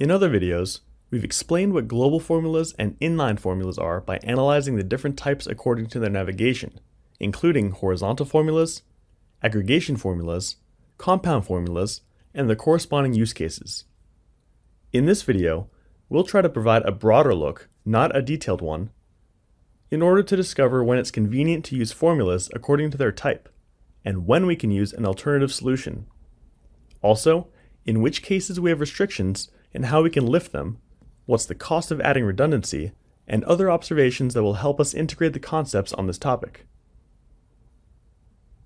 In other videos, we've explained what global formulas and inline formulas are by analyzing the different types according to their navigation, including horizontal formulas, aggregation formulas, compound formulas, and the corresponding use cases. In this video, we'll try to provide a broader look, not a detailed one, in order to discover when it's convenient to use formulas according to their type, and when we can use an alternative solution. Also, in which cases we have restrictions and how we can lift them, what's the cost of adding redundancy, and other observations that will help us integrate the concepts on this topic.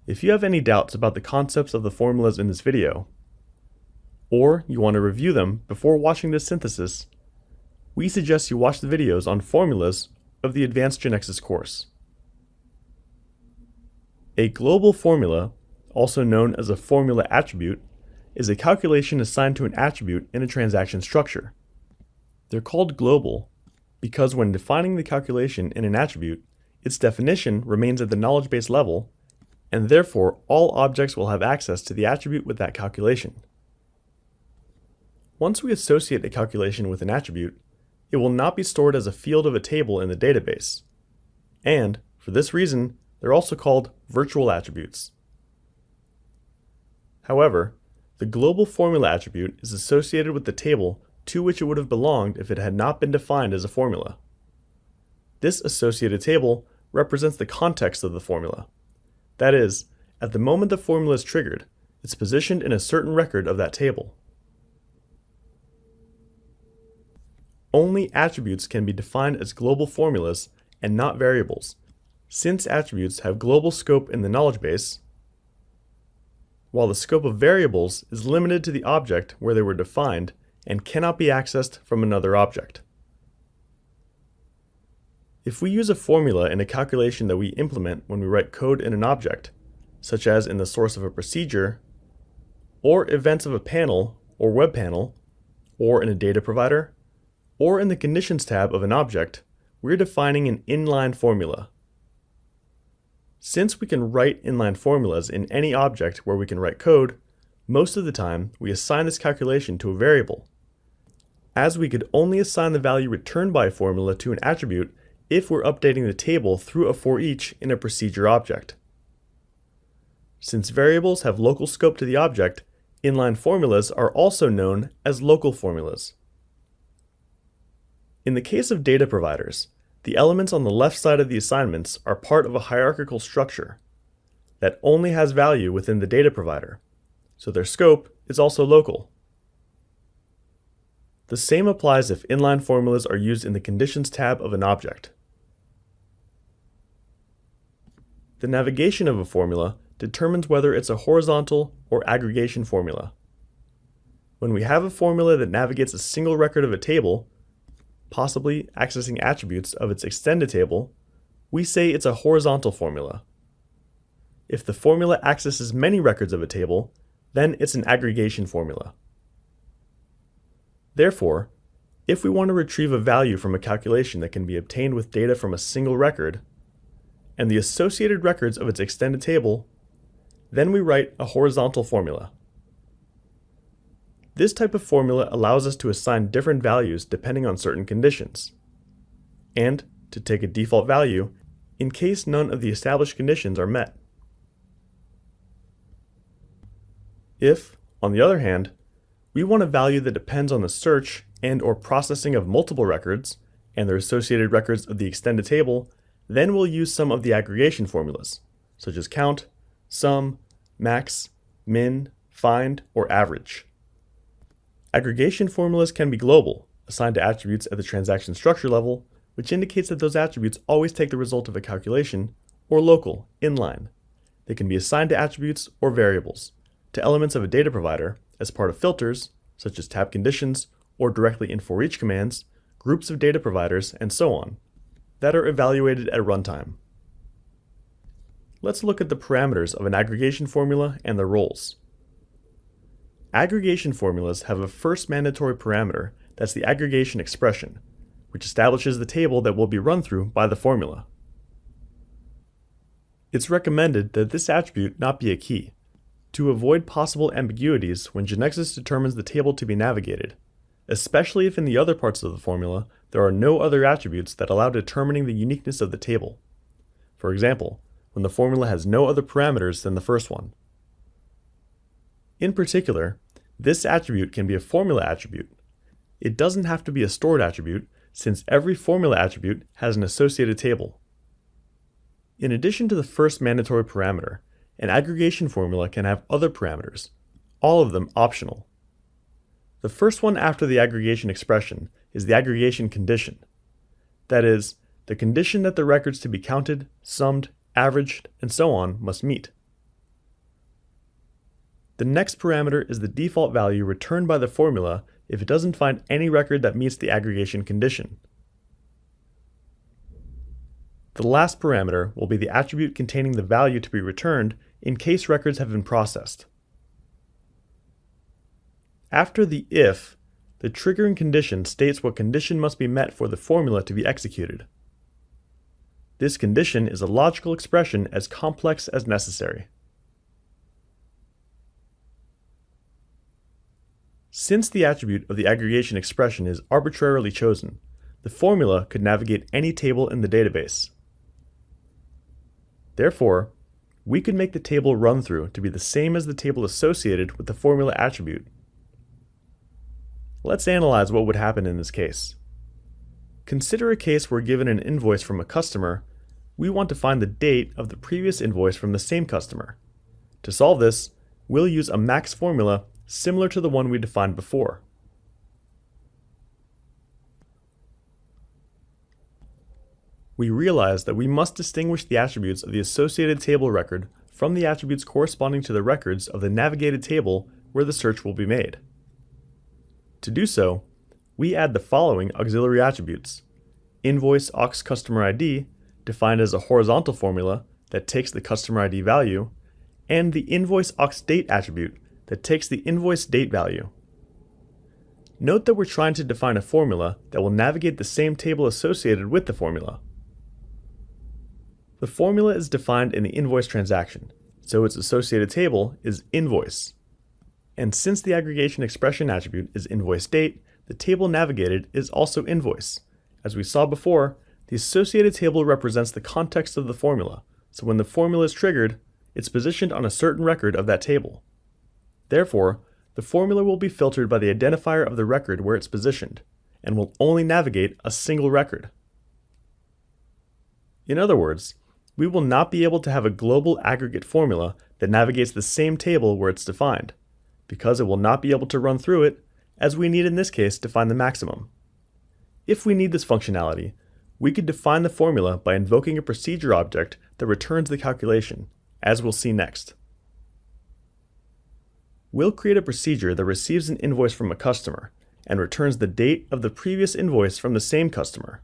If you have any doubts about the concepts of the formulas in this video, or you want to review them before watching this synthesis, we suggest you watch the videos on formulas of the Advanced GeneXus course. A global formula, also known as a formula attribute, is a calculation assigned to an attribute in a transaction structure. They're called global because when defining the calculation in an attribute, its definition remains at the knowledge base level, and therefore all objects will have access to the attribute with that calculation. Once we associate a calculation with an attribute, it will not be stored as a field of a table in the database. And, for this reason, they're also called virtual attributes. However, the global formula attribute is associated with the table to which it would have belonged if it had not been defined as a formula. This associated table represents the context of the formula. That is, at the moment the formula is triggered, it's positioned in a certain record of that table. Only attributes can be defined as global formulas and not variables, since attributes have global scope in the knowledge base, while the scope of variables is limited to the object where they were defined and cannot be accessed from another object. If we use a formula in a calculation that we implement when we write code in an object, such as in the source of a procedure, or events of a panel or web panel, or in a data provider, or in the conditions tab of an object, we're defining an inline formula. Since we can write inline formulas in any object where we can write code, most of the time we assign this calculation to a variable, as we could only assign the value returned by a formula to an attribute if we're updating the table through a for each in a procedure object. Since variables have local scope to the object, inline formulas are also known as local formulas. In the case of data providers, the elements on the left side of the assignments are part of a hierarchical structure that only has value within the data provider, so their scope is also local. The same applies if inline formulas are used in the conditions tab of an object. The navigation of a formula determines whether it's a horizontal or aggregation formula. When we have a formula that navigates a single record of a table, possibly accessing attributes of its extended table, we say it's a horizontal formula. If the formula accesses many records of a table, then it's an aggregation formula. Therefore, if we want to retrieve a value from a calculation that can be obtained with data from a single record, and the associated records of its extended table, then we write a horizontal formula. This type of formula allows us to assign different values depending on certain conditions, and to take a default value in case none of the established conditions are met. If, on the other hand, we want a value that depends on the search and/or processing of multiple records and their associated records of the extended table, then we'll use some of the aggregation formulas, such as count, sum, max, min, find, or average. Aggregation formulas can be global, assigned to attributes at the transaction structure level, which indicates that those attributes always take the result of a calculation, or local, inline. They can be assigned to attributes or variables, to elements of a data provider as part of filters, such as tab conditions, or directly in for each commands, groups of data providers, and so on, that are evaluated at runtime. Let's look at the parameters of an aggregation formula and their roles. Aggregation formulas have a first mandatory parameter that's the aggregation expression, which establishes the table that will be run through by the formula. It's recommended that this attribute not be a key, to avoid possible ambiguities when GeneXus determines the table to be navigated, especially if in the other parts of the formula there are no other attributes that allow determining the uniqueness of the table. For example, when the formula has no other parameters than the first one. In particular, this attribute can be a formula attribute. It doesn't have to be a stored attribute, since every formula attribute has an associated table. In addition to the first mandatory parameter, an aggregation formula can have other parameters, all of them optional. The first one after the aggregation expression is the aggregation condition. That is, the condition that the records to be counted, summed, averaged, and so on must meet. The next parameter is the default value returned by the formula if it doesn't find any record that meets the aggregation condition. The last parameter will be the attribute containing the value to be returned in case records have been processed. After the if, the triggering condition states what condition must be met for the formula to be executed. This condition is a logical expression as complex as necessary. Since the attribute of the aggregation expression is arbitrarily chosen, the formula could navigate any table in the database. Therefore, we could make the table run through to be the same as the table associated with the formula attribute. Let's analyze what would happen in this case. Consider a case where given an invoice from a customer, we want to find the date of the previous invoice from the same customer. To solve this, we'll use a max formula similar to the one we defined before. We realize that we must distinguish the attributes of the associated table record from the attributes corresponding to the records of the navigated table where the search will be made. To do so, we add the following auxiliary attributes: invoice aux customer ID, defined as a horizontal formula that takes the customer ID value, and the invoice aux date attribute that takes the invoice date value. Note that we're trying to define a formula that will navigate the same table associated with the formula. The formula is defined in the invoice transaction, so its associated table is invoice. And since the aggregation expression attribute is invoice date, the table navigated is also invoice. As we saw before, the associated table represents the context of the formula, so when the formula is triggered, it's positioned on a certain record of that table. Therefore, the formula will be filtered by the identifier of the record where it's positioned, and will only navigate a single record. In other words, we will not be able to have a global aggregate formula that navigates the same table where it's defined, because it will not be able to run through it, as we need in this case to find the maximum. If we need this functionality, we could define the formula by invoking a procedure object that returns the calculation, as we'll see next. We'll create a procedure that receives an invoice from a customer and returns the date of the previous invoice from the same customer.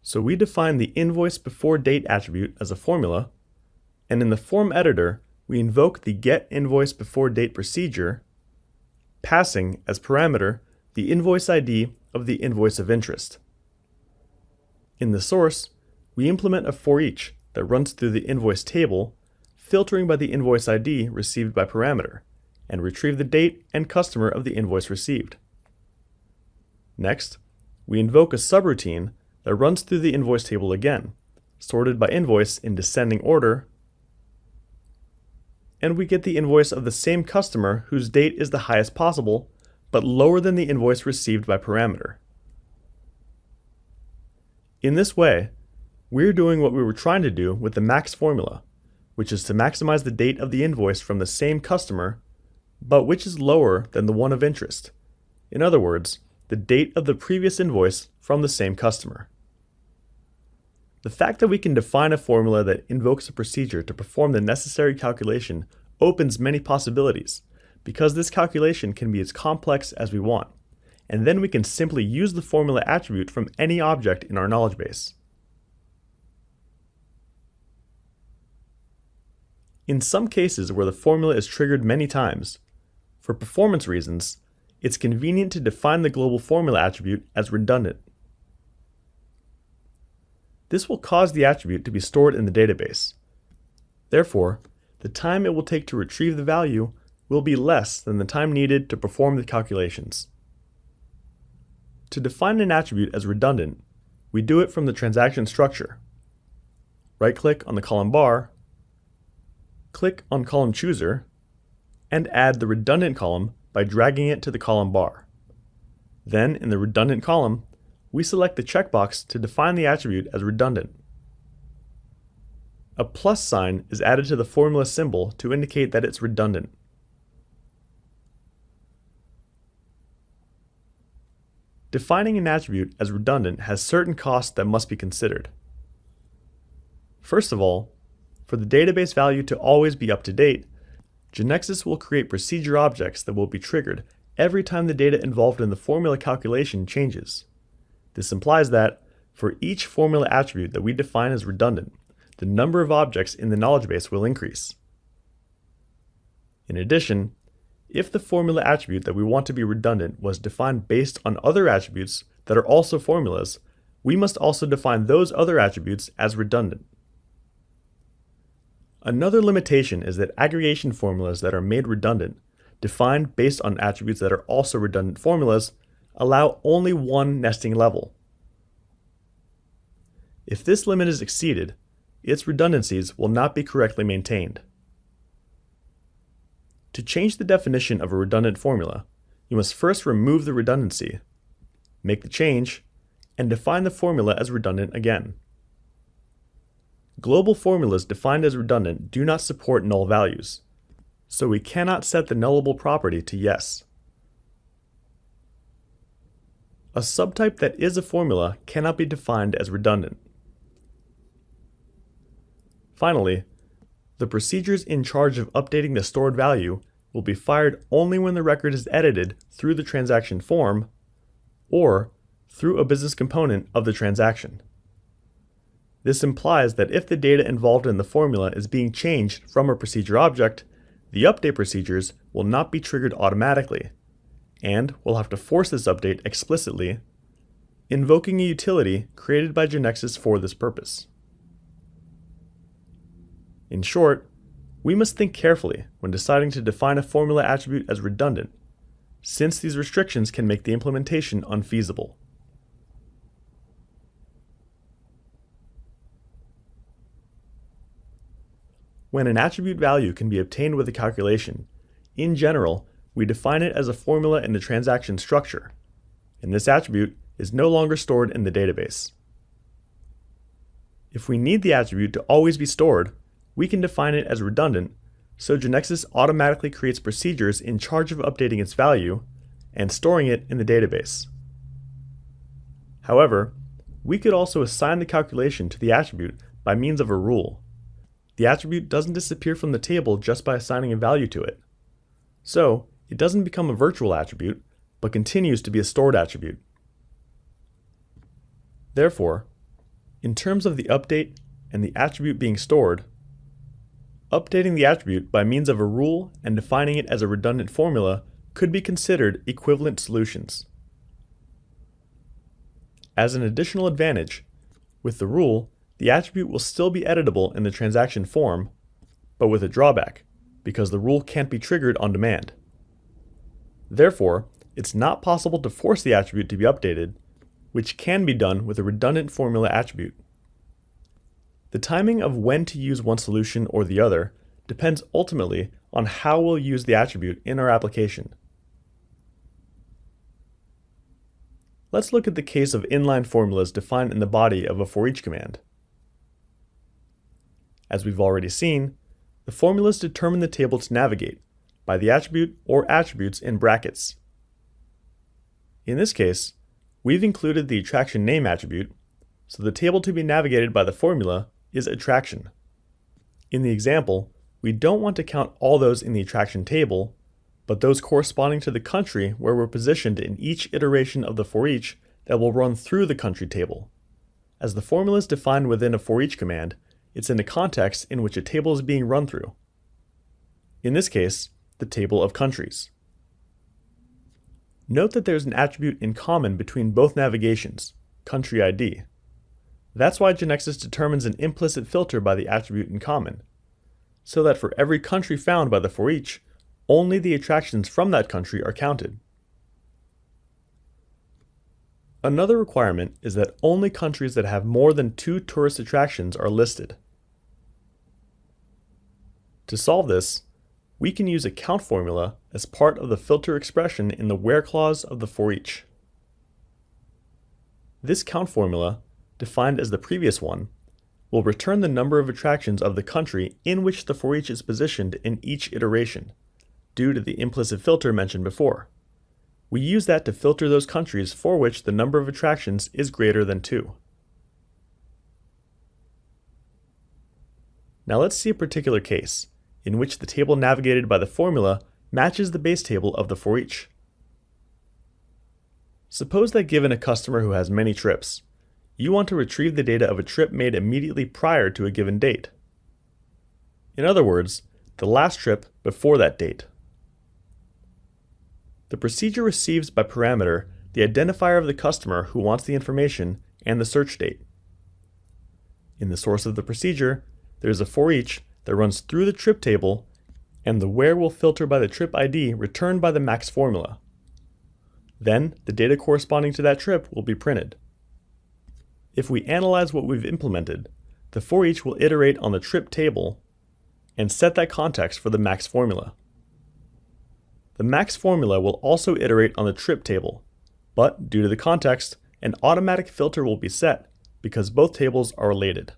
So we define the invoice before date attribute as a formula, and in the form editor, we invoke the getInvoiceBeforeDate procedure, passing as parameter the invoice ID of the invoice of interest. In the source, we implement a for each that runs through the invoice table, filtering by the invoice ID received by parameter, and retrieve the date and customer of the invoice received. Next, we invoke a subroutine that runs through the invoice table again, sorted by invoice in descending order, and we get the invoice of the same customer whose date is the highest possible, but lower than the invoice received by parameter. In this way, we're doing what we were trying to do with the max formula, which is to maximize the date of the invoice from the same customer, but which is lower than the one of interest. In other words, the date of the previous invoice from the same customer. The fact that we can define a formula that invokes a procedure to perform the necessary calculation opens many possibilities, because this calculation can be as complex as we want, and then we can simply use the formula attribute from any object in our knowledge base. In some cases where the formula is triggered many times, for performance reasons, it's convenient to define the global formula attribute as redundant. This will cause the attribute to be stored in the database. Therefore, the time it will take to retrieve the value will be less than the time needed to perform the calculations. To define an attribute as redundant, we do it from the transaction structure. Right-click on the column bar, click on Column Chooser, and add the redundant column by dragging it to the column bar. Then, in the redundant column, we select the checkbox to define the attribute as redundant. A plus sign is added to the formula symbol to indicate that it's redundant. Defining an attribute as redundant has certain costs that must be considered. First of all, for the database value to always be up to date, GeneXus will create procedure objects that will be triggered every time the data involved in the formula calculation changes. This implies that, for each formula attribute that we define as redundant, the number of objects in the knowledge base will increase. In addition, if the formula attribute that we want to be redundant was defined based on other attributes that are also formulas, we must also define those other attributes as redundant. Another limitation is that aggregation formulas that are made redundant, defined based on attributes that are also redundant formulas, allow only one nesting level. If this limit is exceeded, its redundancies will not be correctly maintained. To change the definition of a redundant formula, you must first remove the redundancy, make the change, and define the formula as redundant again. Global formulas defined as redundant do not support null values, so we cannot set the nullable property to yes. A subtype that is a formula cannot be defined as redundant. Finally, the procedures in charge of updating the stored value will be fired only when the record is edited through the transaction form or through a business component of the transaction. This implies that if the data involved in the formula is being changed from a procedure object, the update procedures will not be triggered automatically, and we'll have to force this update explicitly, invoking a utility created by GeneXus for this purpose. In short, we must think carefully when deciding to define a formula attribute as redundant, since these restrictions can make the implementation unfeasible. When an attribute value can be obtained with a calculation, in general, we define it as a formula in the transaction structure, and this attribute is no longer stored in the database. If we need the attribute to always be stored, we can define it as redundant, so GeneXus automatically creates procedures in charge of updating its value and storing it in the database. However, we could also assign the calculation to the attribute by means of a rule. The attribute doesn't disappear from the table just by assigning a value to it. So, it doesn't become a virtual attribute, but continues to be a stored attribute. Therefore, in terms of the update and the attribute being stored, updating the attribute by means of a rule and defining it as a redundant formula could be considered equivalent solutions. As an additional advantage, with the rule, the attribute will still be editable in the transaction form, but with a drawback, because the rule can't be triggered on demand. Therefore, it's not possible to force the attribute to be updated, which can be done with a redundant formula attribute. The timing of when to use one solution or the other depends ultimately on how we'll use the attribute in our application. Let's look at the case of inline formulas defined in the body of a for each command. As we've already seen, the formulas determine the table to navigate by the attribute or attributes in brackets. In this case, we've included the attraction name attribute, so the table to be navigated by the formula is attraction. In the example, we don't want to count all those in the attraction table, but those corresponding to the country where we're positioned in each iteration of the for each that will run through the country table. As the formula is defined within a for each command, it's in a context in which a table is being run through. In this case, the table of countries. Note that there's an attribute in common between both navigations, country ID. That's why GeneXus determines an implicit filter by the attribute in common, so that for every country found by the for each, only the attractions from that country are counted. Another requirement is that only countries that have more than 2 tourist attractions are listed. To solve this, we can use a count formula as part of the filter expression in the where clause of the for each. This count formula, defined as the previous one, will return the number of attractions of the country in which the for each is positioned in each iteration, due to the implicit filter mentioned before. We use that to filter those countries for which the number of attractions is greater than 2. Now let's see a particular case, in which the table navigated by the formula matches the base table of the for each. Suppose that given a customer who has many trips, you want to retrieve the data of a trip made immediately prior to a given date. In other words, the last trip before that date. The procedure receives by parameter the identifier of the customer who wants the information and the search date. In the source of the procedure, there is a for each that runs through the trip table, and the where will filter by the trip ID returned by the max formula. Then, the data corresponding to that trip will be printed. If we analyze what we've implemented, the for each will iterate on the trip table and set that context for the max formula. The max formula will also iterate on the trip table, but due to the context, an automatic filter will be set because both tables are related.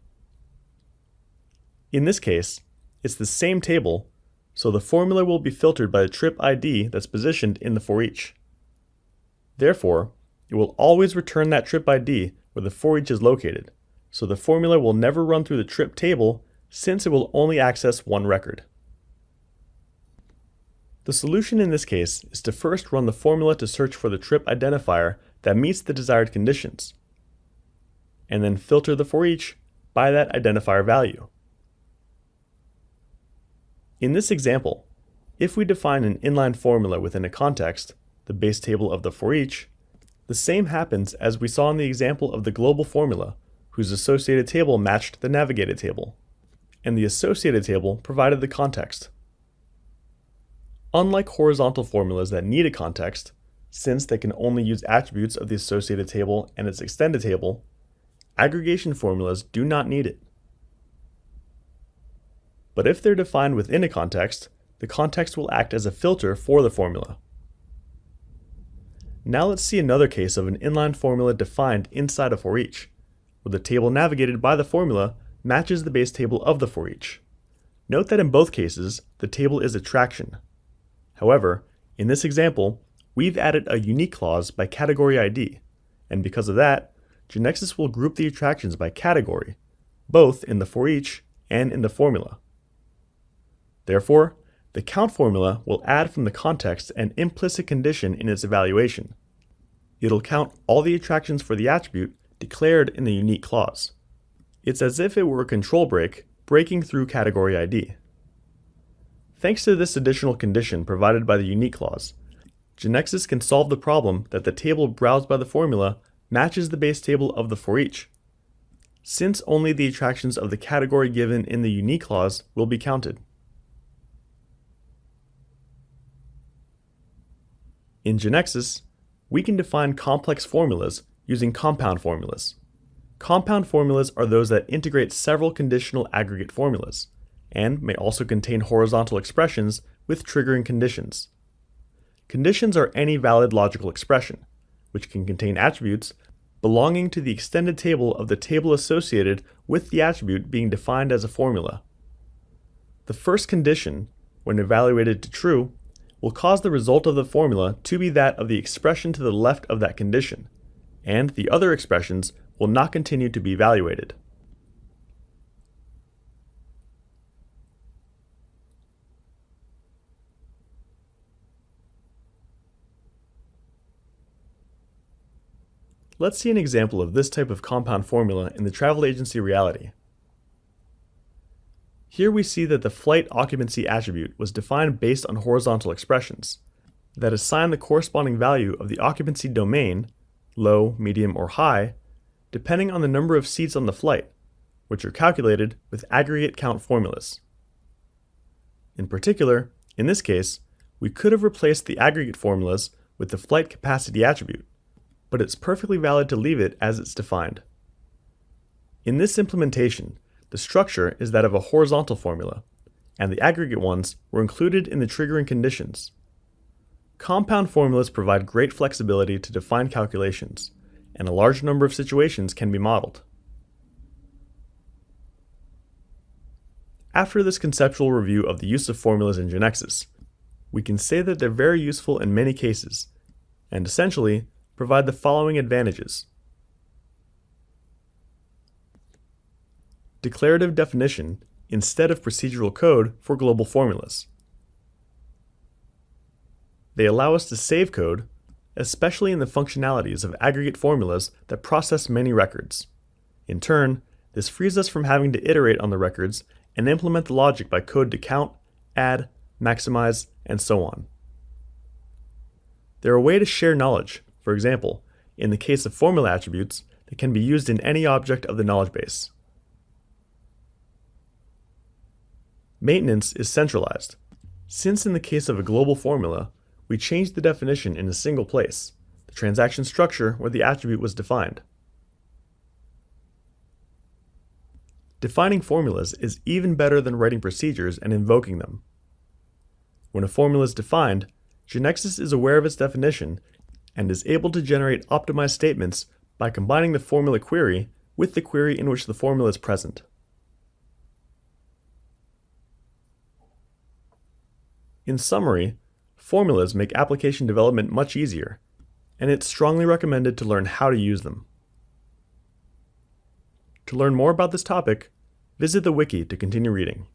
In this case, it's the same table, so the formula will be filtered by the trip ID that's positioned in the for each. Therefore, it will always return that trip ID where the for each is located, so the formula will never run through the trip table since it will only access one record. The solution in this case is to first run the formula to search for the trip identifier that meets the desired conditions, and then filter the for each by that identifier value. In this example, if we define an inline formula within a context, the base table of the for each, the same happens as we saw in the example of the global formula, whose associated table matched the navigated table, and the associated table provided the context. Unlike horizontal formulas that need a context, since they can only use attributes of the associated table and its extended table, aggregation formulas do not need it. But if they're defined within a context, the context will act as a filter for the formula. Now let's see another case of an inline formula defined inside a for each, where the table navigated by the formula matches the base table of the for each. Note that in both cases, the table is attraction. However, in this example, we've added a unique clause by category ID, and because of that, GeneXus will group the attractions by category, both in the for each and in the formula. Therefore, the count formula will add from the context an implicit condition in its evaluation. It'll count all the attractions for the attribute declared in the unique clause. It's as if it were a control break breaking through category ID. Thanks to this additional condition provided by the unique clause, GeneXus can solve the problem that the table browsed by the formula matches the base table of the for each, since only the attractions of the category given in the unique clause will be counted. In GeneXus, we can define complex formulas using compound formulas. Compound formulas are those that integrate several conditional aggregate formulas, and may also contain horizontal expressions with triggering conditions. Conditions are any valid logical expression, which can contain attributes belonging to the extended table of the table associated with the attribute being defined as a formula. The first condition, when evaluated to true, will cause the result of the formula to be that of the expression to the left of that condition, and the other expressions will not continue to be evaluated. Let's see an example of this type of compound formula in the travel agency reality. Here we see that the flight occupancy attribute was defined based on horizontal expressions that assign the corresponding value of the occupancy domain, low, medium, or high, depending on the number of seats on the flight, which are calculated with aggregate count formulas. In particular, in this case, we could have replaced the aggregate formulas with the flight capacity attribute, but it's perfectly valid to leave it as it's defined. In this implementation, the structure is that of a horizontal formula, and the aggregate ones were included in the triggering conditions. Compound formulas provide great flexibility to define calculations, and a large number of situations can be modeled. After this conceptual review of the use of formulas in GeneXus, we can say that they're very useful in many cases, and essentially provide the following advantages. Declarative definition instead of procedural code for global formulas. They allow us to save code, especially in the functionalities of aggregate formulas that process many records. In turn, this frees us from having to iterate on the records and implement the logic by code to count, add, maximize, and so on. They're a way to share knowledge, for example, in the case of formula attributes that can be used in any object of the knowledge base. Maintenance is centralized, since in the case of a global formula, we change the definition in a single place, the transaction structure where the attribute was defined. Defining formulas is even better than writing procedures and invoking them. When a formula is defined, GeneXus is aware of its definition and is able to generate optimized statements by combining the formula query with the query in which the formula is present. In summary, formulas make application development much easier, and it's strongly recommended to learn how to use them. To learn more about this topic, visit the wiki to continue reading.